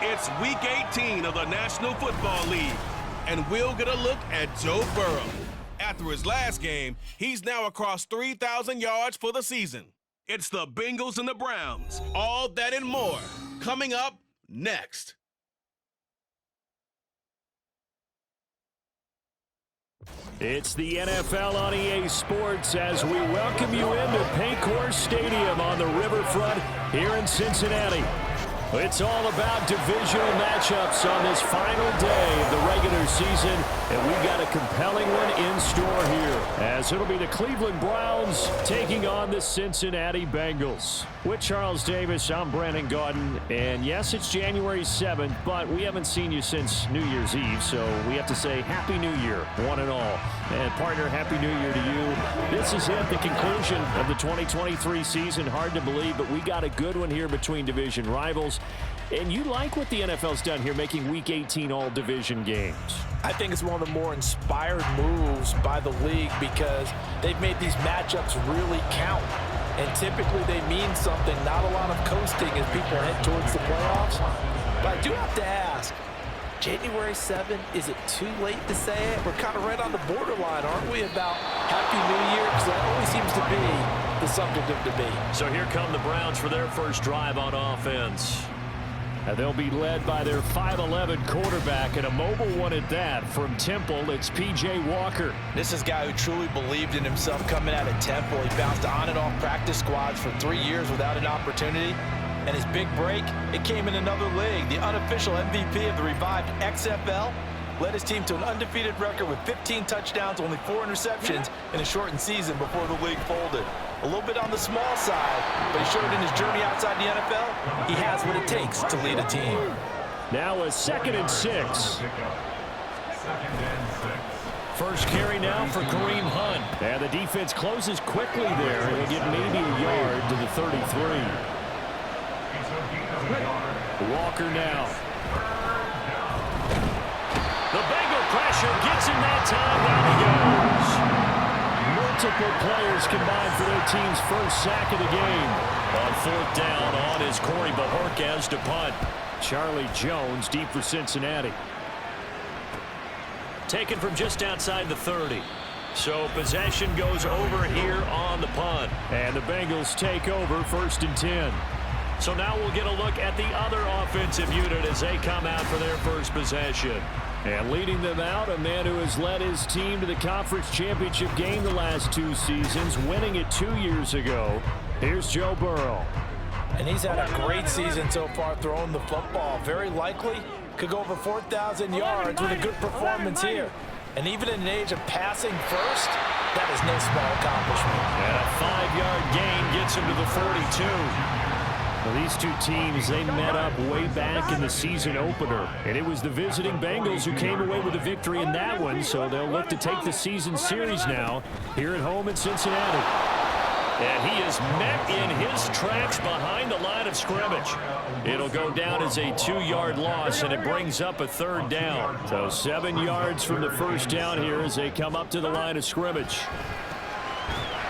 It's Week 18 of the National Football League, and we'll get a look at Joe Burrow. After his last game, he's now across 3,000 yards for the season. It's the Bengals and the Browns. All that and more coming up next. It's the NFL on EA Sports as we welcome you into Paycor Stadium on the riverfront here in Cincinnati. It's all about divisional matchups on this final day of the regular season, and we've got a compelling one in store here, as it'll be the Cleveland Browns taking on the Cincinnati Bengals. With Charles Davis, I'm Brandon Gaudin, and yes, it's January 7th, but we haven't seen you since New Year's Eve, so we have to say Happy New Year, one and all. And partner, Happy New Year to you. This is it, the conclusion of the 2023 season. Hard to believe, but we got a good one here between division rivals. And you like what the NFL's done here, making Week 18 all division games. I think it's one of the more inspired moves by the league because they've made these matchups really count. And typically they mean something, not a lot of coasting as people head towards the playoffs. But I do have to ask, January 7th, is it too late to say it? We're kind of right on the borderline, aren't we, about Happy New Year? Because that always seems to be the subject of debate. So here come the Browns for their first drive on offense. And they'll be led by their 5'11" quarterback, and a mobile one at that. From Temple, it's P.J. Walker. This is a guy who truly believed in himself coming out of Temple. He bounced on and off practice squads for 3 years without an opportunity. And his big break, it came in another league. The unofficial MVP of the revived XFL led his team to an undefeated record with 15 touchdowns, only 4 interceptions in a shortened season before the league folded. A little bit on the small side, but he showed in his journey outside the NFL, he has what it takes to lead a team. Now a 2nd and 6. First carry now for Kareem Hunt. And the defense closes quickly there. He'll get maybe a yard to the 33. Walker now. The Bengal pressure gets him that time. Down he goes. Multiple players combined for their team's first sack of the game. On 4th down on is Corey Bajorquez to punt. Charlie Jones deep for Cincinnati. Taken from just outside the 30. So possession goes over here on the punt. And the Bengals take over 1st and 10. So now we'll get a look at the other offensive unit as they come out for their first possession. And leading them out, a man who has led his team to the conference championship game the last 2 seasons, winning it 2 years ago. Here's Joe Burrow. And he's had a great season so far throwing the football. Very likely could go over 4,000 yards with a good performance here. And even in an age of passing first, that is no small accomplishment. And a 5-yard gain gets him to the 42. Well, these two teams, they met up way back in the season opener. And it was the visiting Bengals who came away with a victory in that one. So they'll look to take the season series now here at home in Cincinnati. And he is met in his tracks behind the line of scrimmage. It'll go down as a 2-yard loss, and it brings up a 3rd down. So 7 yards from the first down here as they come up to the line of scrimmage.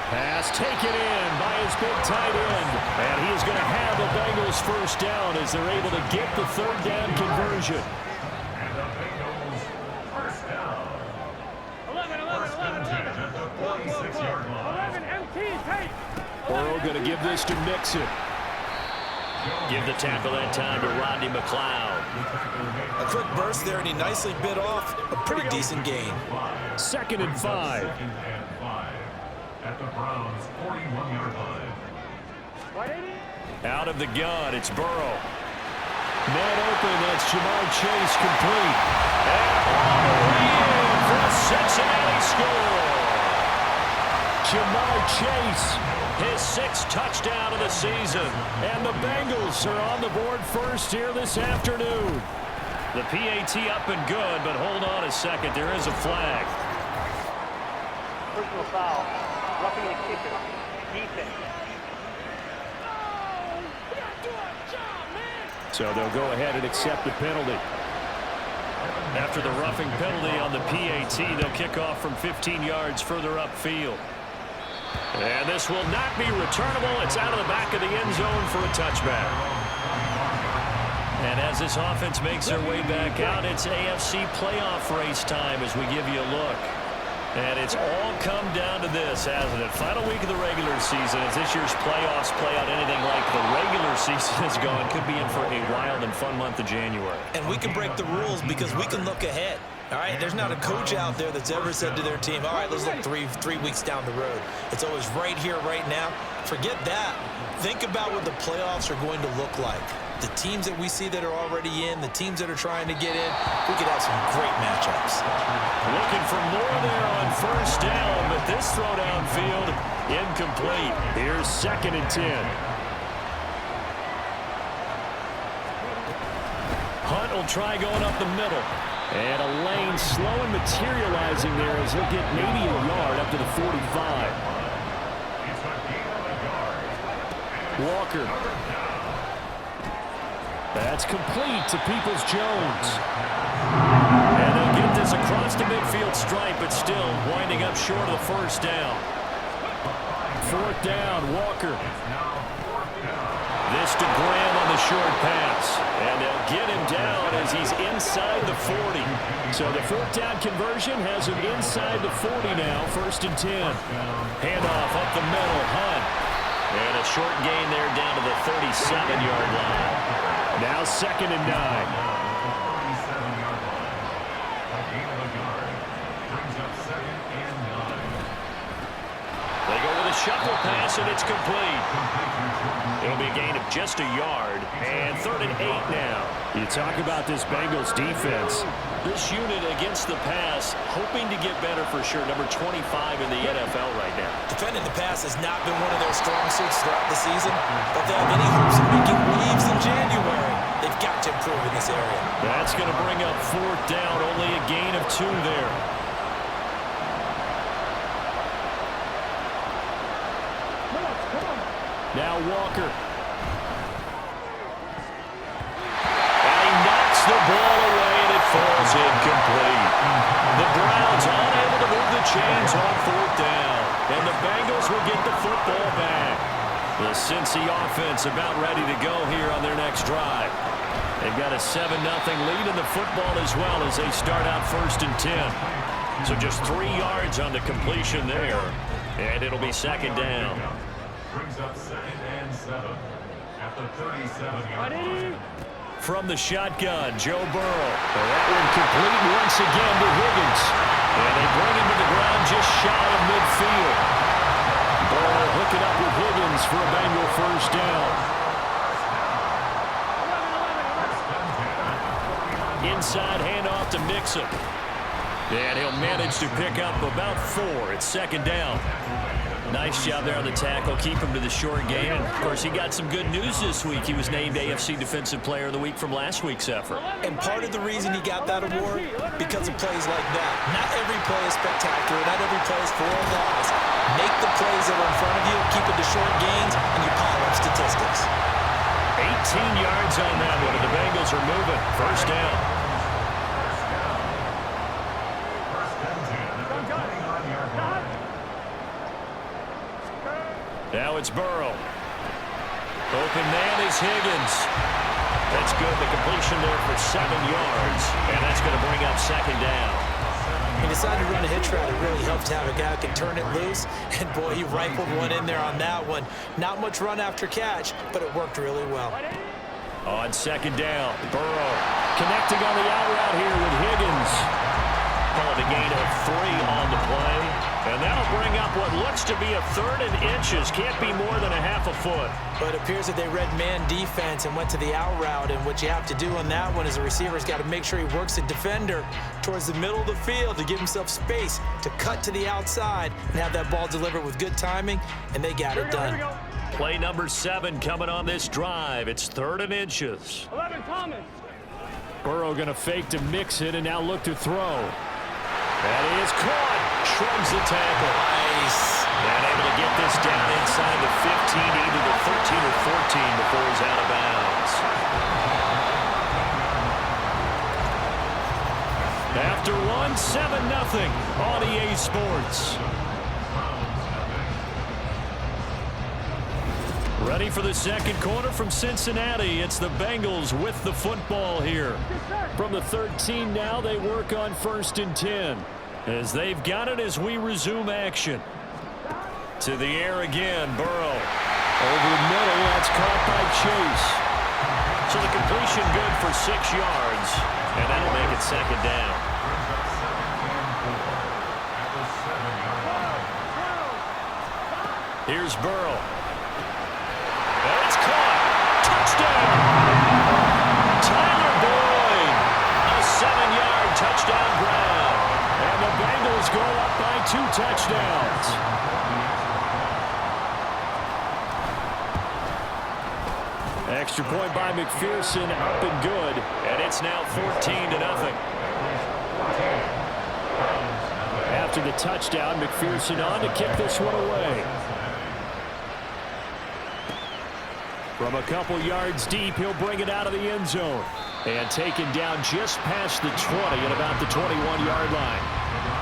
Pass taken in by his big tight end. And he is going to have the Bengals first down as they're able to get the 3rd down conversion. And the Bengals first down. 26-yard line. Burrow going to give this to Mixon. Give the tackle that time to Rodney McLeod. A quick burst there, and he nicely bit off a pretty decent gain. 2nd and 5. At the Browns' 41-yard line. Out of the gun, it's Burrow. Man open, that's Jamar Chase complete. And all the way in for a Cincinnati score. Jamar Chase, his 6th touchdown of the season. And the Bengals are on the board first here this afternoon. The PAT up and good, but hold on a second. There is a flag. Personal foul. Roughing the kicker. Defense. So they'll go ahead and accept the penalty. After the roughing penalty on the PAT, they'll kick off from 15 yards further upfield. And this will not be returnable. It's out of the back of the end zone for a touchback. And as this offense makes their way back out, it's AFC playoff race time as we give you a look. And it's all come down to this, hasn't it? Final week of the regular season. As this year's playoffs play out anything like the regular season has gone, could be in for a wild and fun month of January. And we can break the rules because we can look ahead. All right, there's not a coach out there that's ever said to their team, all right, let's look three weeks down the road. It's always right here, right now. Forget that. Think about what the playoffs are going to look like. The teams that we see that are already in, the teams that are trying to get in, we could have some great matchups. Looking for more there on first down, but this throw downfield incomplete. Here's 2nd and 10. Hunt will try going up the middle. And a lane slow and materializing there as he'll get maybe a yard up to the 45. Walker. That's complete to Peoples-Jones. And they'll get this across the midfield stripe, but still winding up short of the first down. 4th down, Walker. This to Graham on the short pass. And they'll get him down as he's inside the 40. So the 4th down conversion has him inside the 40 now, 1st and 10. Handoff up the middle, Hunt. And a short gain there down to the 37-yard line. Now 2nd and 9. They go with a shuffle pass, and it's complete. It'll be a gain of just a yard, and 3rd and 8 now. You talk about this Bengals defense. This unit against the pass, hoping to get better for sure. Number 25 in the NFL right now. Defending the pass has not been one of their strong suits throughout the season, but they have any hopes of making waves in January. They've got to improve in this area. That's going to bring up 4th down, only a gain of 2 there. Now Walker. And he knocks the ball away, and it falls incomplete. The Browns unable to move the chains on 4th down. And the Bengals will get the football back. The Cincy offense about ready to go here on their next drive. They've got a 7-0 lead in the football as well as they start out 1st and 10. So just 3 yards on the completion there. And it'll be 2nd down. Brings up 2nd and 7 at the 37-yard line. From the shotgun, Joe Burrow. That one complete once again to Higgins. And they bring him to the ground just shy of midfield. Burrow hooking up with Higgins for a Bengal 1st down. Inside handoff to Mixon. And he'll manage to pick up about 4. It's 2nd down. Nice job there on the tackle. Keep him to the short game. And, of course, he got some good news this week. He was named AFC Defensive Player of the Week from last week's effort. And part of the reason he got that award, because of plays like that. Not every play is spectacular. Not every play is for a loss. Make the plays that are in front of you, keep it to short gains, and you pile up statistics. 18 yards on that one, and the Bengals are moving. 1st down. Now it's Burrow. Open man is Higgins. That's good. The completion there for 7 yards. And that's going to bring up 2nd down. He decided to run a hitch route. It really helps to have a guy who can turn it loose. And, boy, he rifled one in there on that one. Not much run after catch, but it worked really well. On 2nd down, Burrow connecting on the out route here with Higgins. Calling a gain of 3 on the play. And that'll bring up what looks to be a 3rd and inches. Can't be more than a half a foot. But it appears that they read man defense and went to the out route. And what you have to do on that one is the receiver's got to make sure he works the defender towards the middle of the field to give himself space to cut to the outside and have that ball delivered with good timing. And they got it done. Play number 7 coming on this drive. It's 3rd and inches. 11 Thomas. Burrow going to fake to mix it and now look to throw. That is caught. Shrugs the tackle. Nice. And able to get this down inside the 15, either the 13 or 14 before he's out of bounds. After one, 7-0 on EA Sports. Ready for the second quarter from Cincinnati. It's the Bengals with the football here. From the 13 now, they work on 1st and 10. As they've got it as we resume action. To the air again, Burrow. Over the middle, that's caught by Chase. So the completion good for 6 yards, and that'll make it second down. Here's Burrow. And it's caught. Touchdown. Tyler Boyd. A 7-yard touchdown grab. And the Bengals go up by 2 touchdowns. Extra point by McPherson, up and good, and it's now 14-0. After the touchdown, McPherson on to kick this one away. From a couple yards deep, he'll bring it out of the end zone. And taken down just past the 20 at about the 21-yard line.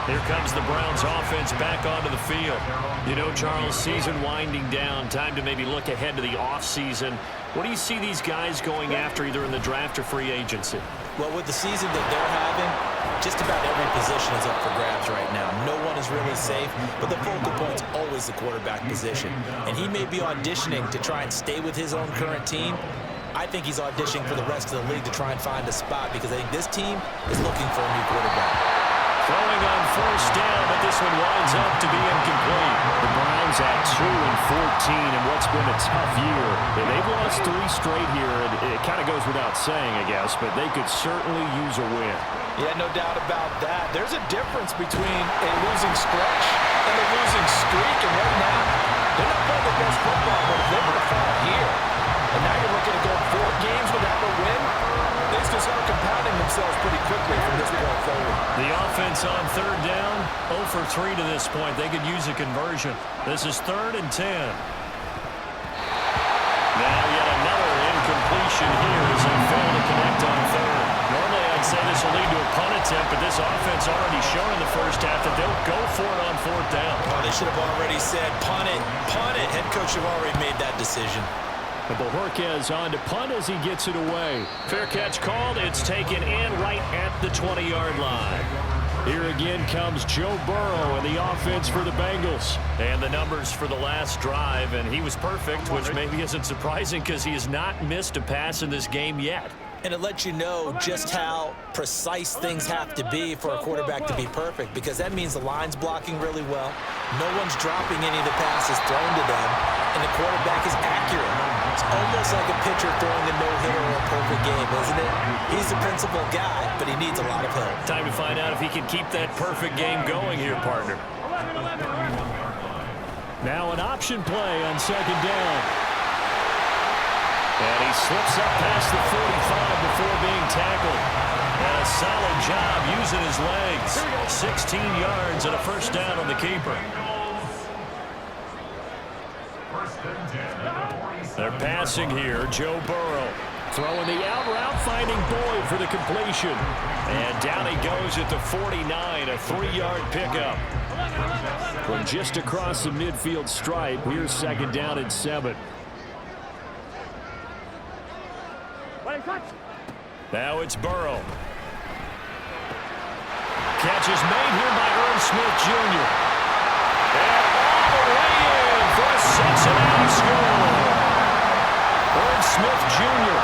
Here comes the Browns offense back onto the field. You know, Charles, season winding down, time to maybe look ahead to the offseason. What do you see these guys going after either in the draft or free agency? Well, with the season that they're having, just about every position is up for grabs right now. No one is really safe, but the focal point's always the quarterback position. And he may be auditioning to try and stay with his own current team. I think he's auditioning for the rest of the league to try and find a spot because I think this team is looking for a new quarterback. Throwing on 1st down, but this one winds up to be incomplete. The Browns at 2-14 in what's been a tough year. And they've lost 3 straight here, and it kind of goes without saying, I guess, but they could certainly use a win. Yeah, no doubt about that. There's a difference between a losing stretch and a losing streak, and right now, they're not playing their best football, but if they were to fall here, and now you're looking to go 4 games without a win, they still start compounding themselves pretty quickly from this point forward. The offense on 3rd down, 0 for 3 to this point. They could use a conversion. This is 3rd and 10. Now yet another incompletion here as they fail to connect on 3rd. Normally I'd say this will lead to a punt attempt, but this offense already shown in the first half that they'll go for it on 4th down. Oh, they should have already said punt it, punt it. Head coach have already made that decision. Bojorquez on to punt as he gets it away. Fair catch called. It's taken in right at the 20-yard line. Here again comes Joe Burrow and the offense for the Bengals. And the numbers for the last drive, and he was perfect, which maybe isn't surprising because he has not missed a pass in this game yet. And it lets you know just how precise things have to be for a quarterback to be perfect, because that means the line's blocking really well. No one's dropping any of the passes thrown to them, and the quarterback is accurate. It's almost like a pitcher throwing a no-hitter or a perfect game, isn't it? He's the principal guy, but he needs a lot of help. Time to find out if he can keep that perfect game going here, partner. Now an option play on 2nd down. And he slips up past the 45 before being tackled. And a solid job using his legs. 16 yards and a 1st down on the keeper. They're passing here. Joe Burrow throwing the out route, finding Boyd for the completion. And down he goes at the 49, a 3-yard pickup. From just across the midfield stripe, here's 2nd down and 7. Now it's Burrow. Catch is made here by Irv Smith Jr. And all the way in for a Cincinnati score. Irv Smith Jr.,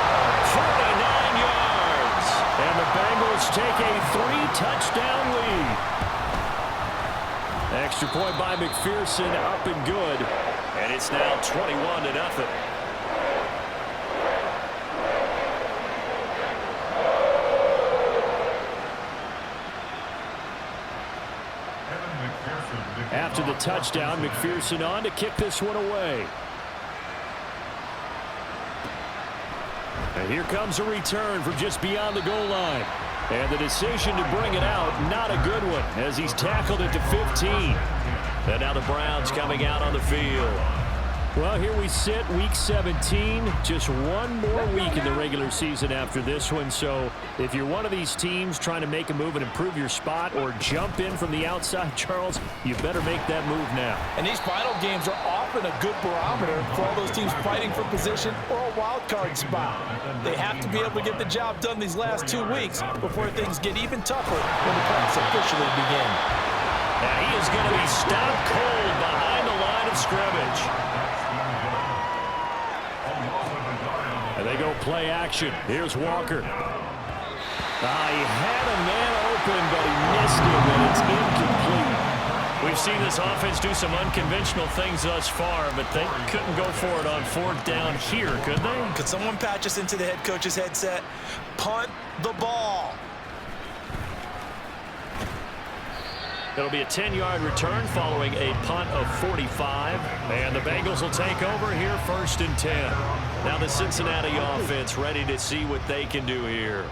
49 yards. And the Bengals take a 3-touchdown lead. Extra point by McPherson, up and good. And it's now 21-0. After the touchdown, McPherson on to kick this one away. And here comes a return from just beyond the goal line. And the decision to bring it out, not a good one, as he's tackled it to 15. And now the Browns coming out on the field. Well, here we sit, week 17. Just one more week in the regular season after this one. So if you're one of these teams trying to make a move and improve your spot or jump in from the outside, Charles, you better make that move now. And these final games are often a good barometer for all those teams fighting for position or a wild card spot. They have to be able to get the job done these last 2 weeks before things get even tougher when the playoffs officially begin. And he is going to be stopped cold behind the line of scrimmage. And they go play action. Here's Walker. He had a man open, but he missed him, and it's incomplete. We've seen this offense do some unconventional things thus far, but they couldn't go for it on 4th down here, could they? Could someone patch us into the head coach's headset? Punt the ball. It'll be a 10-yard return following a punt of 45. And the Bengals will take over here 1st and 10. Now the Cincinnati offense ready to see what they can do here.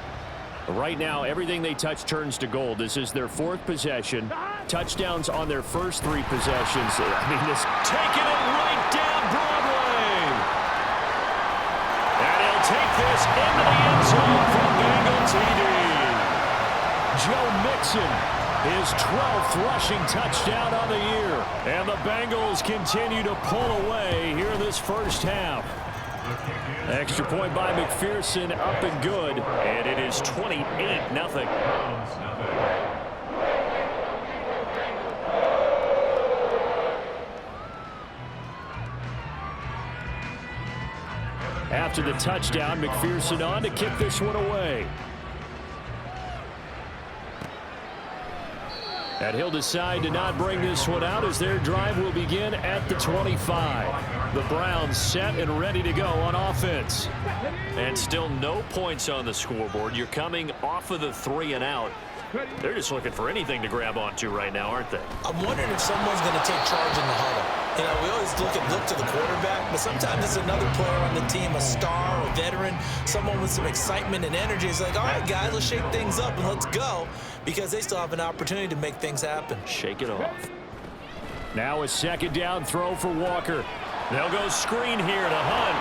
Right now, everything they touch turns to gold. This is their 4th possession. Touchdowns on their first 3 possessions. I mean, this taking it right down Broadway. And he'll take this into the end zone for Bengal TD. Joe Mixon. His 12th rushing touchdown on the year. And the Bengals continue to pull away here in this first half. Extra point by McPherson, up and good. And it is 28-0. After the touchdown, McPherson on to kick this one away. And he'll decide to not bring this one out as their drive will begin at the 25. The Browns set and ready to go on offense. And still no points on the scoreboard. You're coming off of the 3 and out. They're just looking for anything to grab onto right now, aren't they? I'm wondering if someone's going to take charge in the huddle. You know, we always look to the quarterback, but sometimes it's another player on the team, a star, a veteran, someone with some excitement and energy. It's like, all right, guys, let's shake things up and let's go, because they still have an opportunity to make things happen. Shake it off. Now a 2nd down throw for Walker. They'll go screen here to Hunt.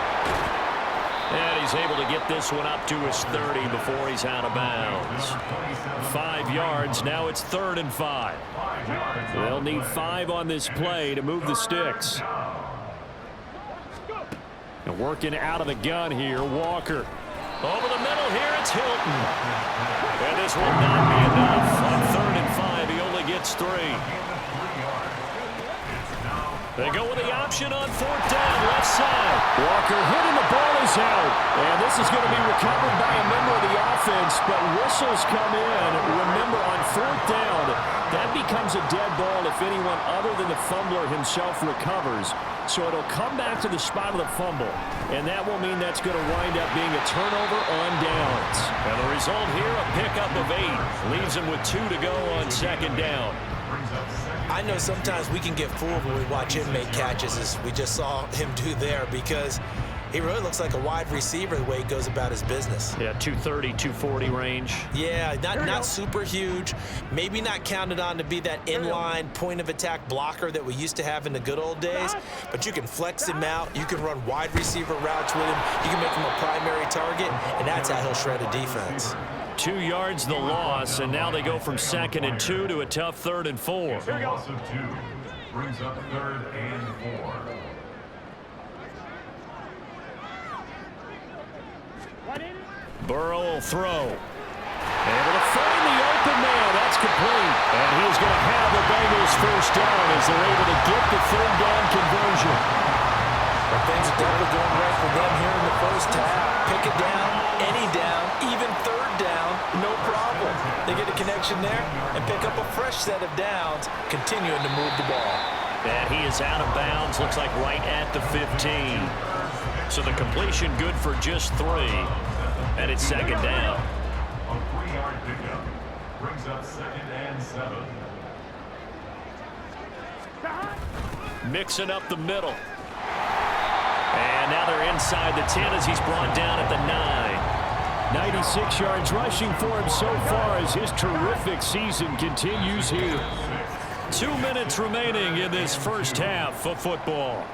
And he's able to get this one up to his 30 before he's out of bounds. 5 yards. Now it's 3rd and 5. They'll need 5 on this play to move the sticks. And working out of the gun here, Walker. Over the middle here, it's Hilton. And this will not be enough. On 3rd and 5, he only gets 3. They go with the option on 4th down, left side. Walker hitting, the ball is out. And this is going to be recovered by a member of the offense, but whistles come in. Remember, on 4th down, that becomes a dead ball if anyone other than the fumbler himself recovers. So it'll come back to the spot of the fumble, and that will mean that's going to wind up being a turnover on downs. And the result here, a pickup of 8. Leaves him with 2 to go on 2nd down. I know sometimes we can get fooled when we watch him make catches, as we just saw him do there, because he really looks like a wide receiver the way he goes about his business. Yeah, 230, 240 range. Yeah, not super huge. Maybe not counted on to be that inline point-of-attack blocker that we used to have in the good old days, but you can flex him out. You can run wide receiver routes with him. You can make him a primary target, and that's how he'll shred a defense. 2 yards the loss, and now they go from 2nd and 2 to a tough 3rd and 4. Loss of 2 brings up 3rd and 4. Burrow will throw. Able to find the open man. That's complete. And he's going to have the Bengals 1st down as they're able to get the 3rd down conversion. But things are definitely going right for them here in the first half. Pick it down, any down, even 3rd down, no problem. They get a connection there and pick up a fresh set of downs, continuing to move the ball. And he is out of bounds, looks like right at the 15. So the completion good for just 3. And it's 2nd down. A 3-yard pickup brings up 2nd and 7. Mixing up the middle. And now they're inside the 10 as he's brought down at the 9. 96 yards rushing for him so far as his terrific season continues here. 2 minutes remaining in this first half of football.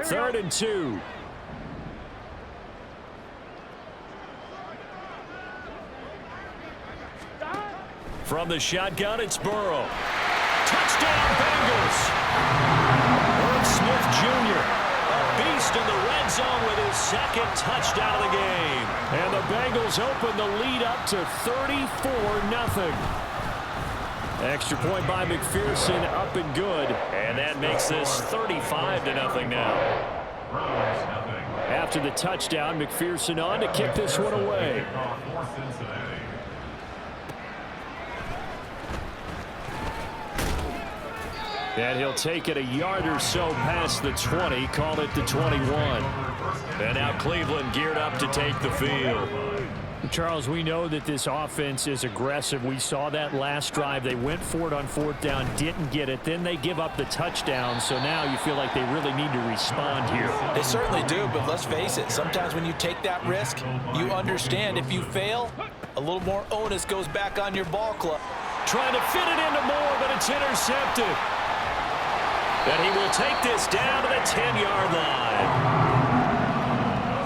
3rd and 2. From the shotgun, it's Burrow. Touchdown, Bengals. Irv Smith Jr., a beast in the red zone with his 2nd touchdown of the game. And the Bengals open the lead up to 34-0. Extra point by McPherson, up and good. And that makes this 35-0 now. After the touchdown, McPherson on to kick this one away. And he'll take it a yard or so past the 20, call it the 21. And now Cleveland geared up to take the field. Charles, we know that this offense is aggressive. We saw that last drive. They went for it on 4th down, didn't get it. Then they give up the touchdown. So now you feel like they really need to respond here. They certainly do, but let's face it. Sometimes when you take that risk, you understand if you fail, a little more onus goes back on your ball club. Trying to fit it into Moore, but it's intercepted. And he will take this down to the 10-yard line.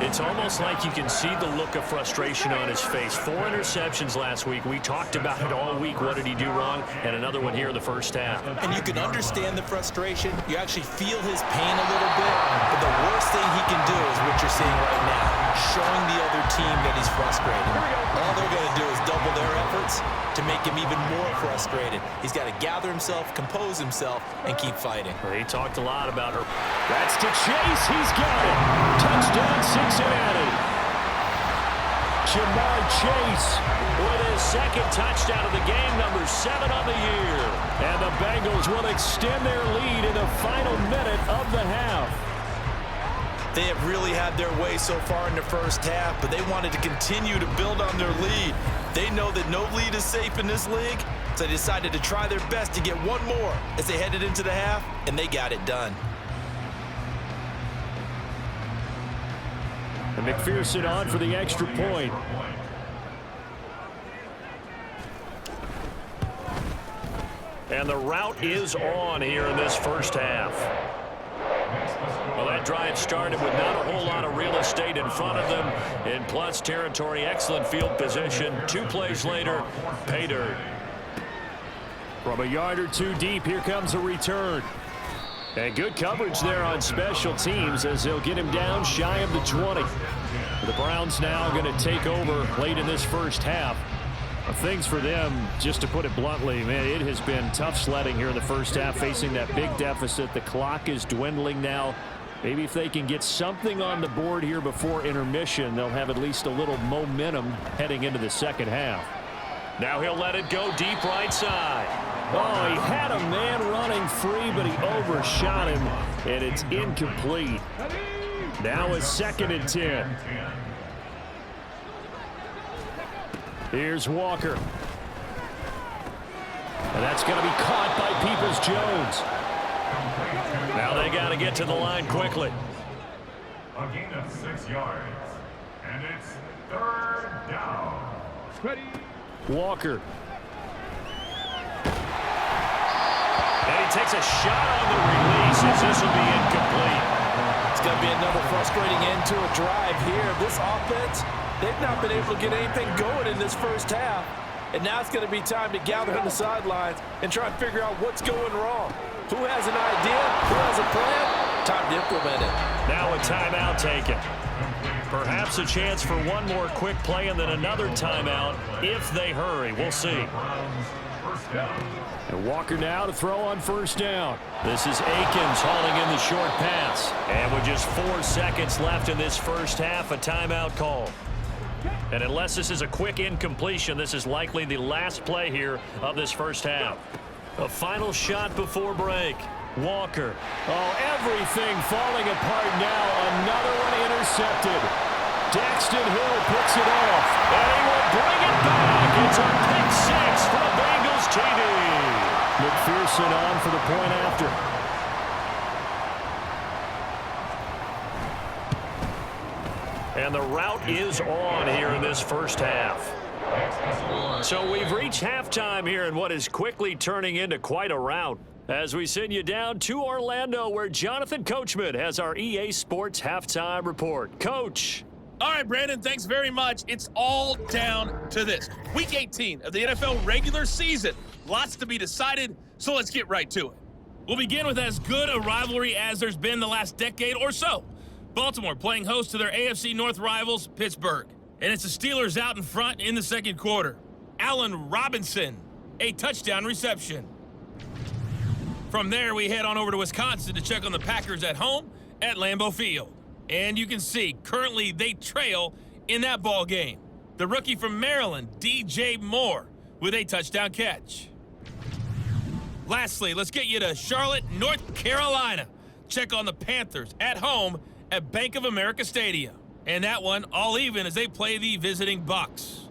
It's almost like you can see the look of frustration on his face. 4 interceptions last week. We talked about it all week. What did he do wrong? And another one here in the first half. And you can understand the frustration. You actually feel his pain a little bit. But the worst thing he can do is what you're seeing right now, showing the other team that he's frustrated. All they're going to do is double their efforts to make him even more frustrated. He's got to gather himself, compose himself, and keep fighting. Well, he talked a lot about her. That's to Chase. He's got it. Touchdown, Cincinnati. Jamar Chase with his 2nd touchdown of the game, number 7 on the year. And the Bengals will extend their lead in the final minute of the half. They have really had their way so far in the first half, but they wanted to continue to build on their lead. They know that no lead is safe in this league, so they decided to try their best to get one more as they headed into the half, and they got it done. And McPherson on for the extra point. And the route is on here in this first half. Well, that drive started with not a whole lot of real estate in front of them. In plus territory, excellent field position. 2 plays later, pay dirt. From a yard or 2 deep, here comes a return. And good coverage there on special teams as they'll get him down shy of the 20. The Browns now going to take over late in this first half. Things for them, just to put it bluntly, man, it has been tough sledding here in the first half, facing that big deficit. The clock is dwindling now. Maybe if they can get something on the board here before intermission, they'll have at least a little momentum heading into the second half. Now he'll let it go deep right side. Oh, he had a man running free, but he overshot him, and it's incomplete. Now it's 2nd and 10. Here's Walker. And that's going to be caught by Peoples-Jones. Now they got to get to the line quickly. A gain of 6 yards. And it's 3rd down. Ready. Walker. And he takes a shot on the release as this will be incomplete. It's going to be another frustrating end to a drive here. This offense, they've not been able to get anything going in this first half. And now it's going to be time to gather on the sidelines and try and figure out what's going wrong. Who has an idea? Who has a plan? Time to implement it. Now a timeout taken. Perhaps a chance for one more quick play and then another timeout if they hurry. We'll see. And Walker now to throw on 1st down. This is Akins hauling in the short pass. And with just 4 seconds left in this first half, a timeout call. And unless this is a quick incompletion, this is likely the last play here of this first half. A final shot before break. Walker. Oh, everything falling apart now. Another one intercepted. Daxton Hill picks it off. And he will bring it back. It's a pick 6 for the Bengals TD. McPherson on for the point after. And the route is on here in this first half. So we've reached halftime here in what is quickly turning into quite a rout. As we send you down to Orlando, where Jonathan Coachman has our EA Sports halftime report. Coach. All right, Brandon, thanks very much. It's all down to this. Week 18 of the NFL regular season. Lots to be decided, so let's get right to it. We'll begin with as good a rivalry as there's been the last decade or so. Baltimore playing host to their AFC North rivals, Pittsburgh. And it's the Steelers out in front in the second quarter. Allen Robinson, a touchdown reception. From there, we head on over to Wisconsin to check on the Packers at home at Lambeau Field. And you can see, currently they trail in that ball game. The rookie from Maryland, DJ Moore, with a touchdown catch. Lastly, let's get you to Charlotte, North Carolina. Check on the Panthers at home at Bank of America Stadium. And that one all even as they play the visiting Bucs.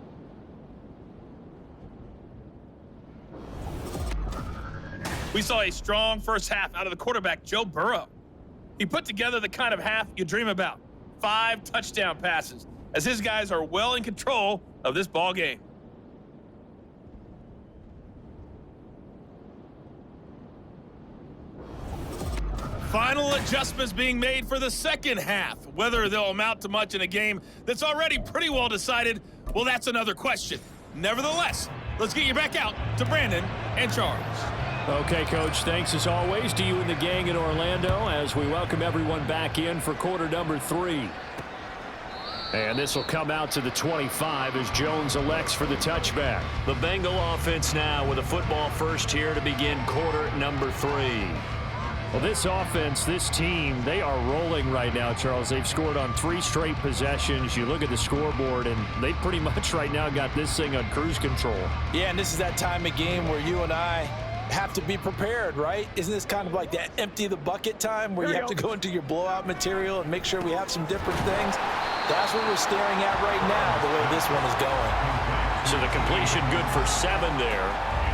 We saw a strong first half out of the quarterback, Joe Burrow. He put together the kind of half you dream about. 5 touchdown passes, as his guys are well in control of this ball game. Final adjustments being made for the second half. Whether they'll amount to much in a game that's already pretty well decided, well, that's another question. Nevertheless, let's get you back out to Brandon and Charles. Okay, Coach, thanks as always to you and the gang in Orlando as we welcome everyone back in for quarter number 3. And this will come out to the 25 as Jones elects for the touchback. The Bengal offense now with a football first here to begin quarter number 3. Well, this offense, this team, they are rolling right now, Charles. They've scored on 3 straight possessions. You look at the scoreboard, and they pretty much right now got this thing on cruise control. Yeah, and this is that time of game where you and I have to be prepared, right? Isn't this kind of like that empty the bucket time where you have to go into your blowout material and make sure we have some different things? That's what we're staring at right now, the way this one is going. So the completion good for 7 there,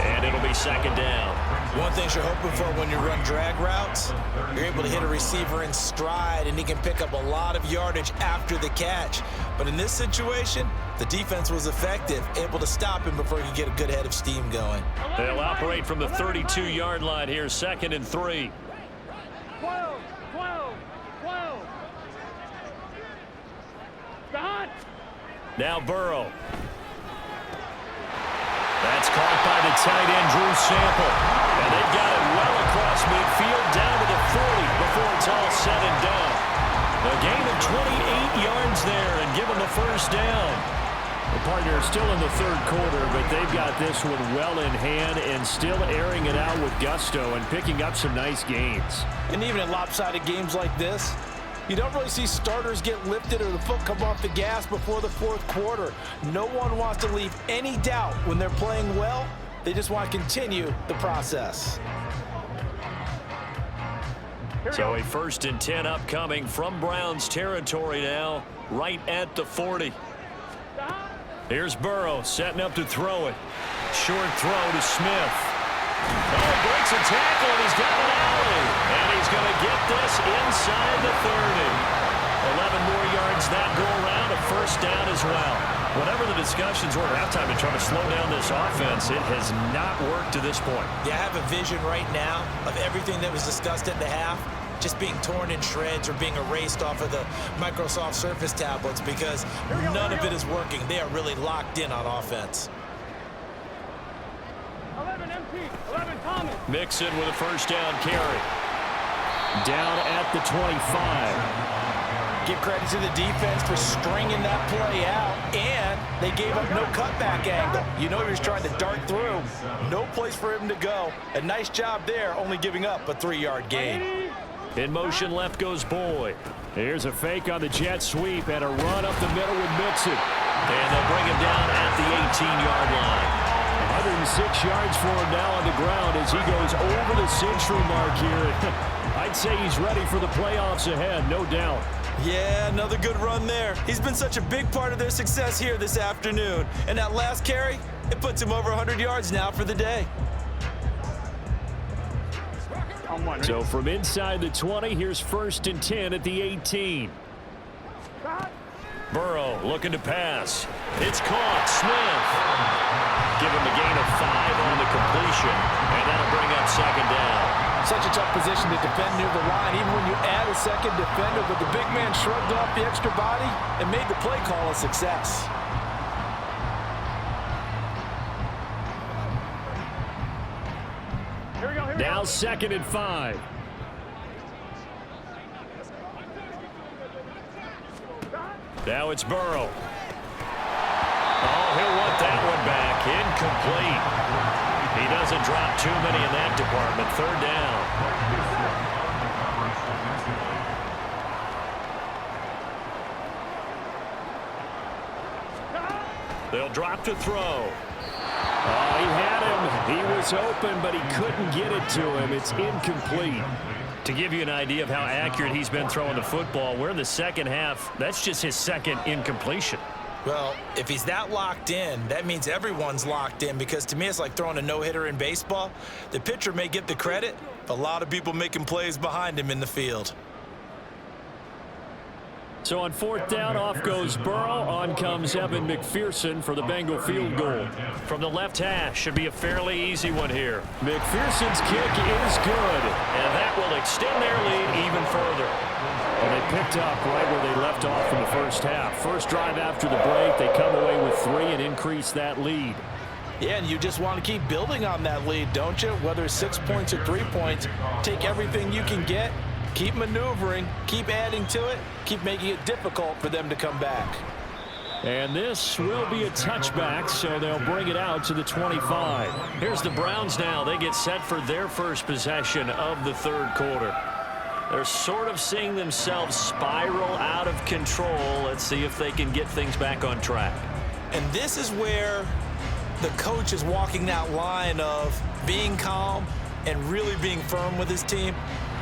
and it'll be second down. One thing you're hoping for when you run drag routes, you're able to hit a receiver in stride, and he can pick up a lot of yardage after the catch. But in this situation, the defense was effective, able to stop him before he could get a good head of steam going. They'll operate from the 32-yard line here, 2nd and 3. 12. Stop. Now Burrow. That's caught by the tight end, Drew Sample. And they've got it well across midfield, down to the 40 before it's all said and done. A gain of 28 yards there and give them the first down. The partner is still in the third quarter, but they've got this one well in hand and still airing it out with gusto and picking up some nice gains. And even in lopsided games like this, you don't really see starters get lifted or the foot come off the gas before the fourth quarter. No one wants to leave any doubt when they're playing well. They just want to continue the process. So a 1st and 10 upcoming from Browns territory now, right at the 40. Here's Burrow setting up to throw it. Short throw to Smith. Oh, breaks a tackle, and he's got an alley. And he's going to get this inside the 30. 11 more yards that go around, a first down as well. Whatever the discussions were at halftime to try to slow down this offense, it has not worked to this point. Yeah, I have a vision right now of everything that was discussed at the half just being torn in shreds or being erased off of the Microsoft Surface tablets because none of it is working. They are really locked in on offense. 11 empty. 11 Thomas. Mixon with a first down carry. Down at the 25. Give credit to the defense for stringing that play out, and they gave up no cutback angle. You know he was trying to dart through. No place for him to go. A nice job there, only giving up a 3-yard gain. In motion left goes Boyd. Here's a fake on the jet sweep and a run up the middle with Mixon. And they'll bring him down at the 18-yard line. 106 yards for him now on the ground as he goes over the century mark here. I'd say he's ready for the playoffs ahead, no doubt. Yeah, another good run there. He's been such a big part of their success here this afternoon. And that last carry, it puts him over 100 yards now for the day. So from inside the 20, here's 1st and 10 at the 18. Burrow looking to pass. It's caught. Smith. give him a gain of 5 on the completion, and that'll bring up second down. Such a tough position to defend near the line, even when you add a second defender, but the big man shrugged off the extra body and made the play call a success. Here we go. Now 2nd and 5. Now it's Burrow. Oh, he'll want that one back. Incomplete. He doesn't drop too many in that department. 3rd down. They'll drop to throw. Oh, he had him. He was open, but he couldn't get it to him. It's incomplete. To give you an idea of how accurate he's been throwing the football, we're in the second half. That's just his 2nd incompletion. Well, if he's that locked in, that means everyone's locked in, because to me it's like throwing a no-hitter in baseball. The pitcher may get the credit, but a lot of people making plays behind him in the field. So on 4th down, off goes Burrow. On comes Evan McPherson for the Bengal field goal. From the left hash, should be a fairly easy one here. McPherson's kick is good, and that will extend their lead even further. And they picked up right where they left off in the first half. First drive after the break, they come away with 3 and increase that lead. Yeah, and you just want to keep building on that lead, don't you? Whether it's 6 points or 3 points, take everything you can get. Keep maneuvering, keep adding to it, keep making it difficult for them to come back. And this will be a touchback, so they'll bring it out to the 25. Here's the Browns now. They get set for their first possession of the 3rd quarter. They're sort of seeing themselves spiral out of control. Let's see if they can get things back on track. And this is where the coach is walking that line of being calm and really being firm with his team.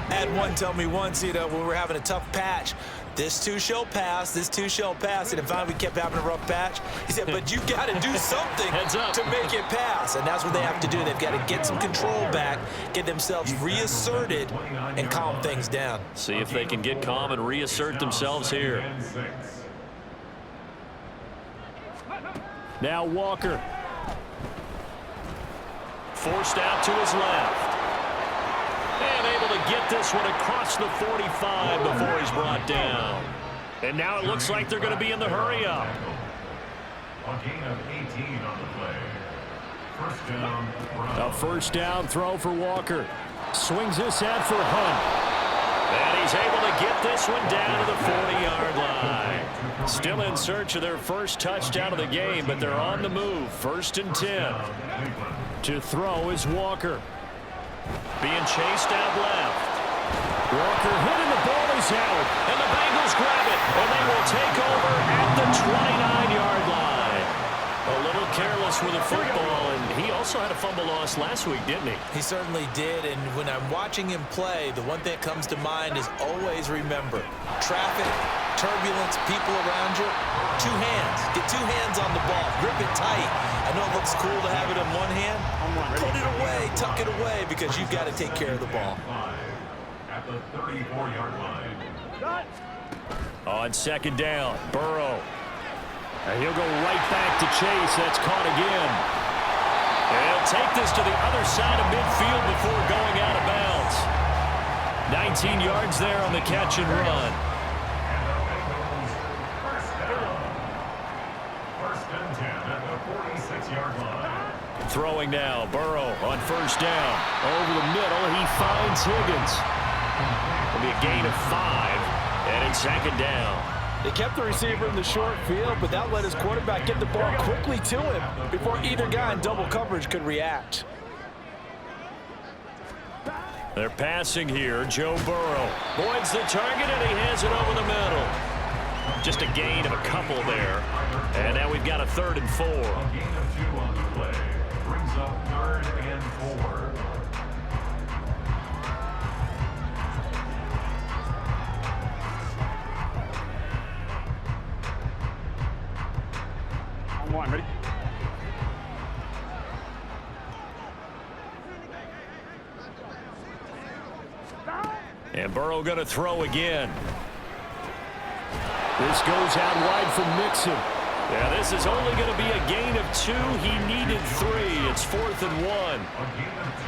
I had one tell me once, when we were having a tough patch, this too shall pass, this too shall pass, and finally we kept having a rough patch. He said, but you got to do something to make it pass, and that's what they have to do. They've got to get some control back, get themselves reasserted, and calm things down. See if they can get calm and reassert themselves here. Now Walker. Forced out to his left. And able to get this one across the 45 before he's brought down. And now it looks like they're going to be in the hurry up. A gain of 18 on the play. First down. A first down throw for Walker. Swings this out for Hunt. And he's able to get this one down to the 40-yard line. Still in search of their first touchdown of the game, but they're on the move. 1st and 10. To throw is Walker. Being chased out left. Walker hitting, the ball is out, and the Bengals grab it, and they will take over at the 29-yard line. A little careless with the football, and he also had a fumble loss last week, didn't he? He certainly did, and when I'm watching him play, the one thing that comes to mind is always remember, traffic, turbulence, people around you, 2 hands. Get 2 hands on the ball. Grip it tight. I know it looks cool to have it in one hand. Put it away, tuck it away, because you've got to take care of the ball. At the 34-yard line. On 2nd down, Burrow. And he'll go right back to Chase. That's caught again. And he'll take this to the other side of midfield before going out of bounds. 19 yards there on the catch and run. First and 10 at the 46-yard line. Throwing now, Burrow on 1st down. Over the middle, he finds Higgins. It'll be a gain of 5, and it's 2nd down. They kept the receiver in the short field, but that let his quarterback get the ball quickly to him before either guy in double coverage could react. They're passing here. Joe Burrow avoids the target, and he has it over the middle. Just a gain of a couple there. And now we've got a 3rd and 4. A gain of 2 on the play. Brings up 3rd and 4. On 1, ready? And Burrow going to throw again. This goes out wide for Mixon. Yeah, this is only going to be a gain of 2. He needed 3. It's 4th and 1.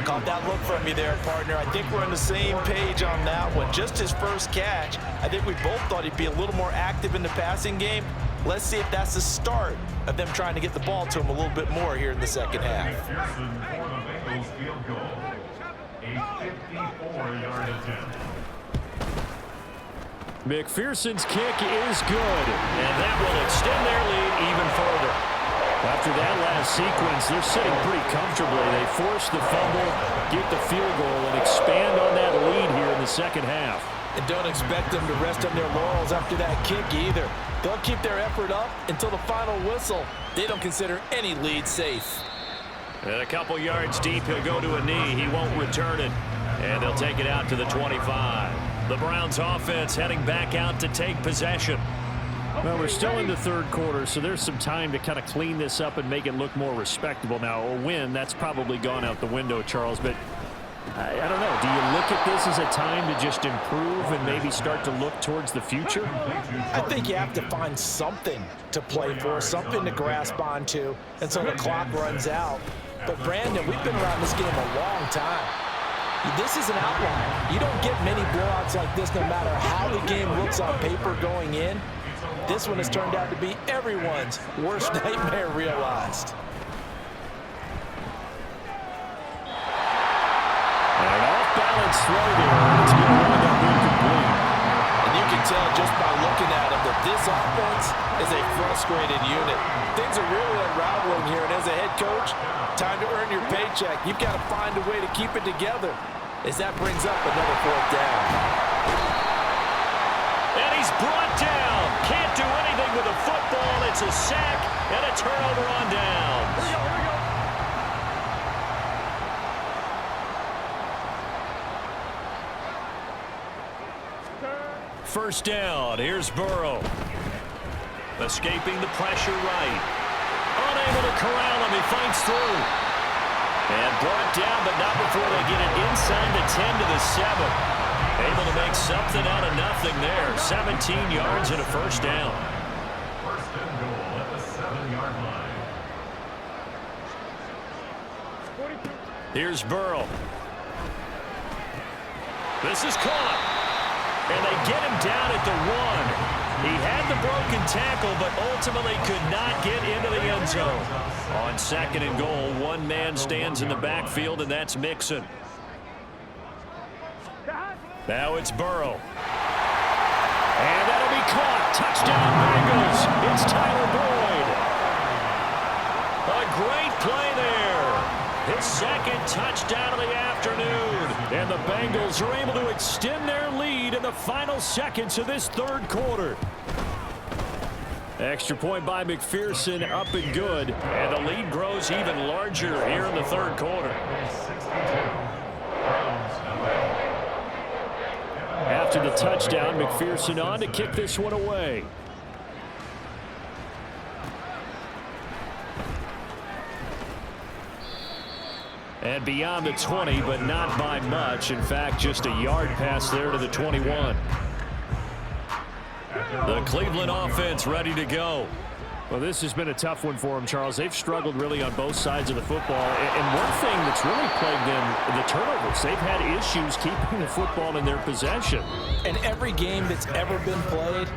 Caught that look from me there, partner. I think we're on the same page on that one. Just his first catch. I think we both thought he'd be a little more active in the passing game. Let's see if that's the start of them trying to get the ball to him a little bit more here in the second half. McPherson for the Bengals field goal. A 54-yard attempt. McPherson's kick is good, and that will extend their lead even further. After that last sequence, they're sitting pretty comfortably. They force the fumble, get the field goal, and expand on that lead here in the second half. And don't expect them to rest on their laurels after that kick either. They'll keep their effort up until the final whistle. They don't consider any lead safe. And a couple yards deep, he'll go to a knee. He won't return it, and they'll take it out to the 25. The Browns offense heading back out to take possession. Well, we're still in the third quarter, so there's some time to kind of clean this up and make it look more respectable. Now, a win, that's probably gone out the window, Charles, but I don't know. Do you look at this as a time to just improve and maybe start to look towards the future? I think you have to find something to play for, something to grasp onto until the clock runs out. But, Brandon, we've been around this game a long time. This is an outlier. You don't get many blowouts like this no matter how the game looks on paper going in. This one has turned out to be everyone's worst nightmare realized. An off-balance throw there. It's going to wind up incomplete. And you can tell just by looking at him that this offense is a frustrated unit. Things are really unraveling here, and as a head coach, time to earn your paycheck. You've got to find a way to keep it together as that brings up another 4th down. And he's brought down. Can't do anything with a football. It's a sack and a turnover on downs. Here we go. First down. Here's Burrow. Escaping the pressure right. Unable to corral him. He fights through. And brought down, but not before they get it inside the 10 to the 7. Able to make something out of nothing there. 17 yards and a first down. First and goal at the 7-yard line. Here's Burrow. This is caught. And they get him down at the 1. He had the broken tackle, but ultimately could not get into the end zone. On 2nd and goal, one man stands in the backfield, and that's Mixon. Now it's Burrow. And that'll be caught. Touchdown, Bengals. It's Tyler Boyd. A great play there. His 2nd touchdown of the afternoon. And the Bengals are able to extend their lead in the final seconds of this 3rd quarter. Extra point by McPherson, up and good. And the lead grows even larger here in the 3rd quarter. After the touchdown, McPherson on to kick this one away. And beyond the 20, but not by much. In fact, just a yard pass there to the 21. The Cleveland offense ready to go. Well, this has been a tough one for them, Charles. They've struggled really on both sides of the football. And one thing that's really plagued them, the turnovers. They've had issues keeping the football in their possession. And every game that's ever been played,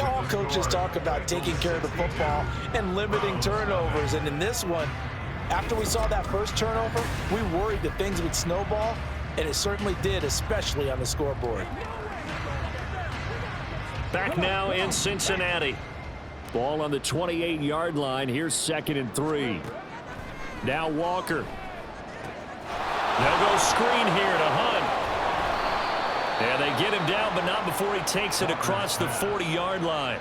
all coaches talk about taking care of the football and limiting turnovers. And in this one, after we saw that first turnover, we worried that things would snowball, and it certainly did, especially on the scoreboard. Back now in Cincinnati. Ball on the 28-yard line. Here's 2nd and 3. Now Walker. They'll go screen here to Hunt. And they get him down, but not before he takes it across the 40-yard line.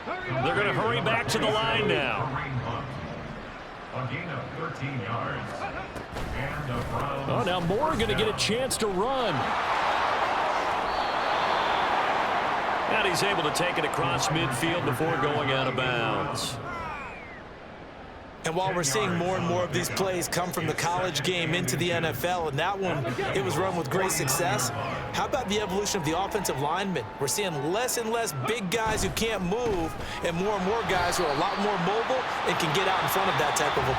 They're going to hurry back to the line now. A gain of 13 yards. And the Browns. Oh, now Moore going to get a chance to run. And he's able to take it across midfield before going out of bounds. And while we're seeing more and more of these plays come from the college game into the NFL, and that one, it was run with great success, how about the evolution of the offensive linemen? We're seeing less and less big guys who can't move and more guys who are a lot more mobile and can get out in front of that type of a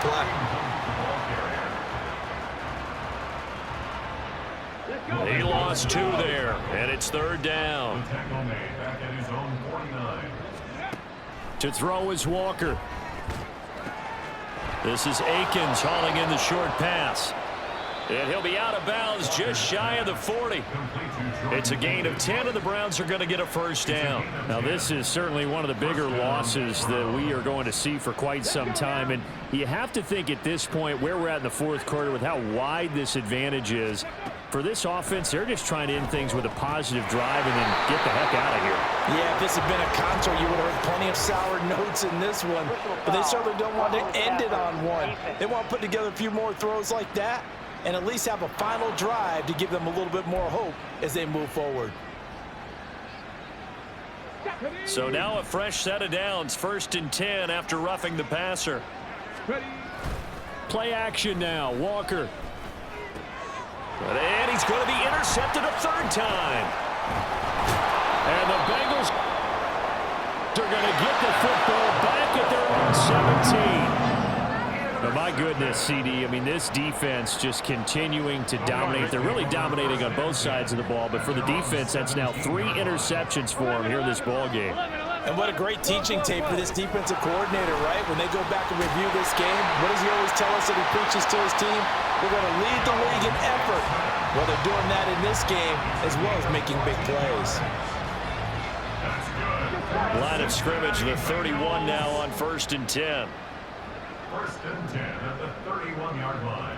play. He lost 2 there, and it's 3rd down. To throw is Walker. This is Akins hauling in the short pass. And he'll be out of bounds just shy of the 40. It's a gain of 10, and the Browns are going to get a 1st down. Now, this is certainly one of the bigger losses that we are going to see for quite some time. And you have to think at this point where we're at in the 4th quarter with how wide this advantage is. For this offense, they're just trying to end things with a positive drive and then get the heck out of here. Yeah, if this had been a concert, you would have heard plenty of sour notes in this one. But they certainly don't want to end it on one. They want to put together a few more throws like that and at least have a final drive to give them a little bit more hope as they move forward. So now a fresh set of downs, 1st and 10 after roughing the passer. Play action now, Walker. And he's going to be intercepted a 3rd time. And the Bengals are going to get the football back at their own 17. But my goodness, CD, I mean, this defense just continuing to dominate. They're really dominating on both sides of the ball. But for the defense, that's now 3 interceptions for them here in this ball game. And what a great teaching tape for this defensive coordinator, right? When they go back and review this game, what does he always tell us that he preaches to his team? We're going to lead the league in effort. Well, they're doing that in this game as well as making big plays. Line of scrimmage, the 31 now on 1st and 10. 1st and 10 at the 31-yard line.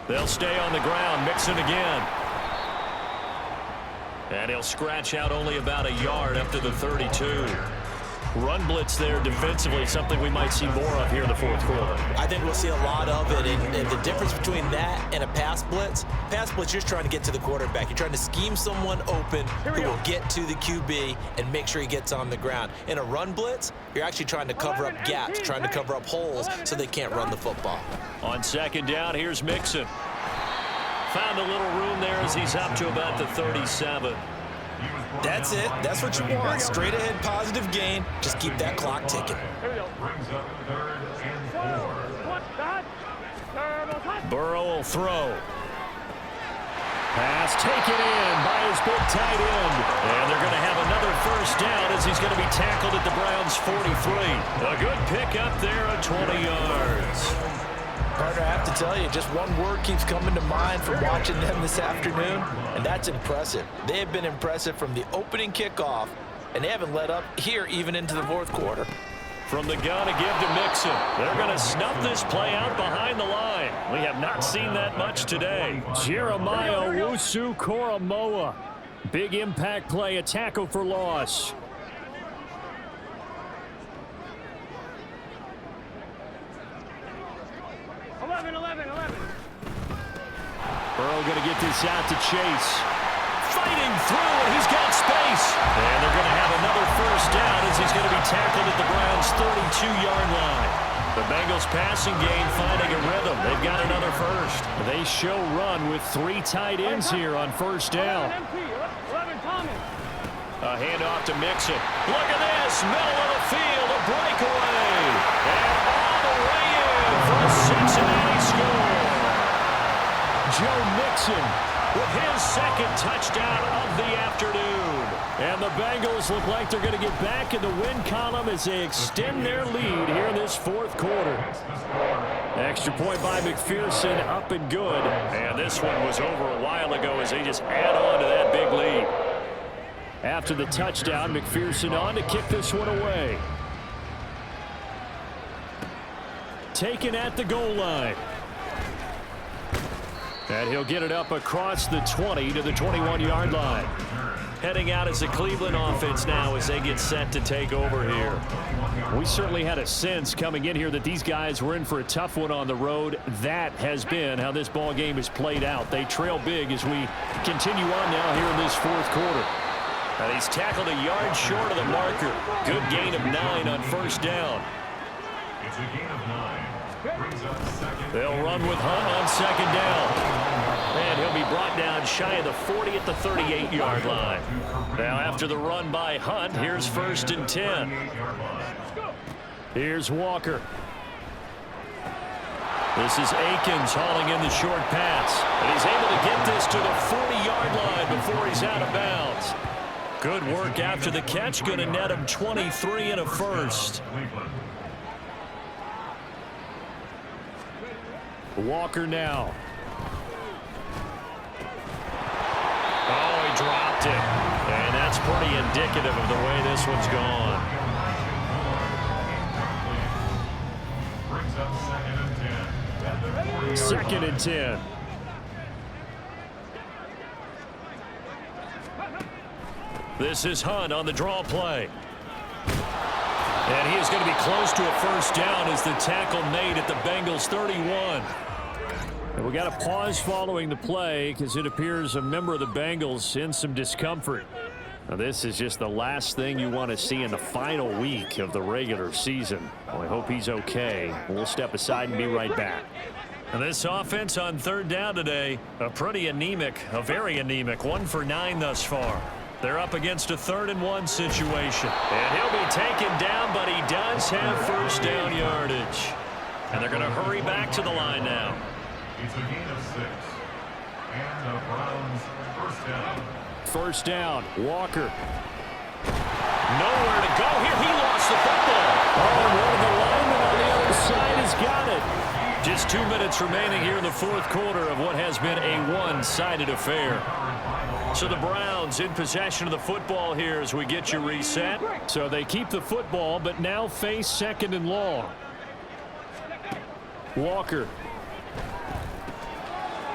They'll stay on the ground, Mixon again. And he'll scratch out only about a yard up to the 32. Run blitz there defensively, something we might see more of here in the 4th quarter. I think we'll see a lot of it, and the difference between that and a pass blitz, you're just trying to get to the quarterback. You're trying to scheme someone open who will get to the QB and make sure he gets on the ground. In a run blitz, you're actually trying to cover up gaps, trying to cover up holes so they can't run the football. On 2nd down, here's Mixon. Found a little room there as he's up to about the 37. That's it. That's what you want. Straight ahead positive gain. Just keep that clock ticking. Burrow will throw. Pass taken in by his big tight end. And they're going to have another 1st down as he's going to be tackled at the Browns' 43. A good pickup there at 20 yards. Partner, I have to tell you, just one word keeps coming to mind from watching them this afternoon, and that's impressive. They have been impressive from the opening kickoff, and they haven't let up here even into the 4th quarter. From the gun to give to Mixon. They're going to snuff this play out behind the line. We have not seen that much today. Jeremiah Owusu-Koramoah. Big impact play, a tackle for loss. Burrow going to get this out to Chase. Fighting through, and he's got space. And they're going to have another 1st down as he's going to be tackled at the Browns' 32-yard line. The Bengals passing game finding a rhythm. They've got another 1st. They show run with 3 tight ends here on 1st down. A handoff to Mixon. Look at this, middle of the field, a breakaway. And all the way in for a Cincinnati score. Joe Mixon with his 2nd touchdown of the afternoon. And the Bengals look like they're going to get back in the win column as they extend their lead here in this 4th quarter. Extra point by McPherson, up and good. And this one was over a while ago as they just add on to that big lead. After the touchdown, McPherson on to kick this one away. Taken at the goal line. And he'll get it up across the 20 to the 21-yard line. Heading out as the Cleveland offense now as they get set to take over here. We certainly had a sense coming in here that these guys were in for a tough one on the road. That has been how this ball game has played out. They trail big as we continue on now here in this 4th quarter. And he's tackled a yard short of the marker. Good gain of 9 on 1st down. It's a gain of 9. Brings up second. They'll run with Hunt on second down. And he'll be brought down shy of the 40 at the 38-yard line. Now after the run by Hunt, here's 1st and 10. Here's Walker. This is Akins hauling in the short pass. And he's able to get this to the 40-yard line before he's out of bounds. Good work after the catch. Going to net him 23 and a first. Walker now. Oh, he dropped it. And that's pretty indicative of the way this one's gone. Brings up 2nd and 10. 2nd and 10. This is Hunt on the draw play. And he is going to be close to a first down as the tackle made at the Bengals 31. And we got a pause following the play because it appears a member of the Bengals in some discomfort. Now this is just the last thing you want to see in the final week of the regular season. Well, I hope he's okay. We'll step aside and be right back. And this offense on 3rd down today, a very anemic 1 for 9 thus far. They're up against a 3rd and 1 situation. And he'll be taken down, but he does have first down yardage. And they're going to hurry back to the line now. It's a gain of 6. And the Browns first down. First down, Walker. Nowhere to go here. He lost the football. Oh, and one of the linemen on the other side has got it. Just 2 minutes remaining here in the 4th quarter of what has been a one-sided affair. So the Browns in possession of the football here as we get you reset. So they keep the football, but now face 2nd and long. Walker.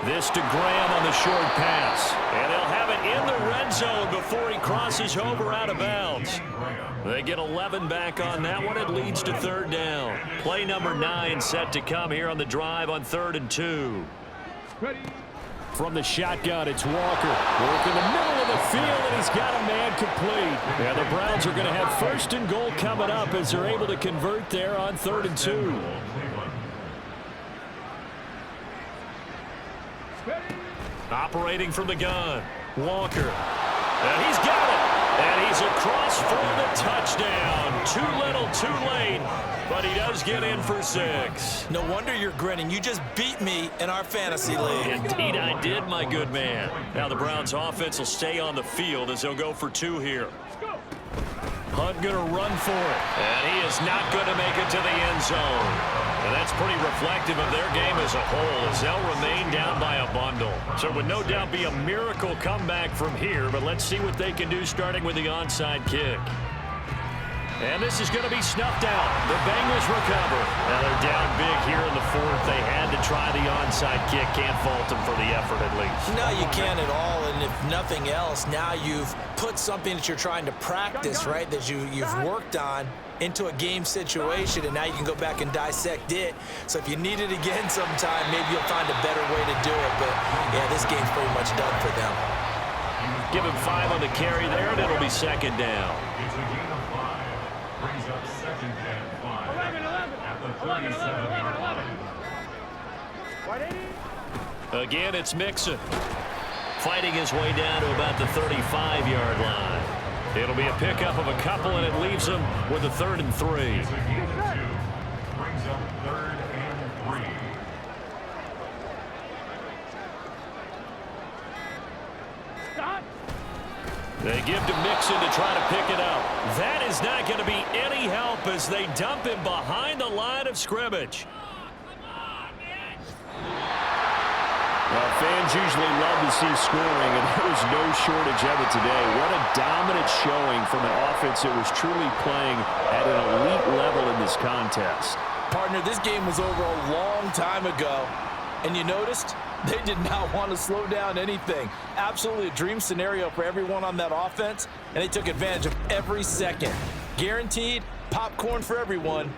This to Graham on the short pass. And they'll have it in the red zone before he crosses over out of bounds. They get 11 back on that one. It leads to 3rd down. Play number 9 set to come here on the drive on 3rd and 2. From the shotgun, it's Walker. Work in the middle of the field, and he's got a man complete. Yeah, the Browns are going to have 1st and goal coming up as they're able to convert there on 3rd and 2. Operating from the gun, Walker. And he's got it. And he's across for the touchdown. Too little, too late. But he does get in for 6. No wonder you're grinning. You just beat me in our fantasy league. Indeed I did, my good man. Now the Browns offense will stay on the field as they'll go for 2 here. Hunt going to run for it. And he is not going to make it to the end zone. And that's pretty reflective of their game as a whole as they'll remain down by a bundle. So it would no doubt be a miracle comeback from here, but let's see what they can do starting with the onside kick. And this is going to be snuffed out. The Bengals recover. Now they're down big here in the 4th. They had to try the onside kick. Can't fault them for the effort at least. No, you can't at all. And if nothing else, now you've put something that you're trying to practice, right, that you've worked on into a game situation, and now you can go back and dissect it. So if you need it again sometime, maybe you'll find a better way to do it. But, yeah, this game's pretty much done for them. Give him 5 on the carry there, and it'll be 2nd down. It's a gain of 5. Brings up 2nd and 5. 11. At the 37-yard line. Again, it's Mixon. Fighting his way down to about the 35-yard line. It'll be a pickup of a couple, and it leaves him with a 3rd and 3. It's a gain of 2. Brings up 3rd and 3. They give to Mixon to try to pick it up. That is not going to be any help as they dump him behind the line of scrimmage. Well, fans usually love to see scoring, and there was no shortage of it today. What a dominant showing from an offense that was truly playing at an elite level in this contest. Partner, this game was over a long time ago, and you noticed they did not want to slow down anything. Absolutely a dream scenario for everyone on that offense, and they took advantage of every second. Guaranteed popcorn for everyone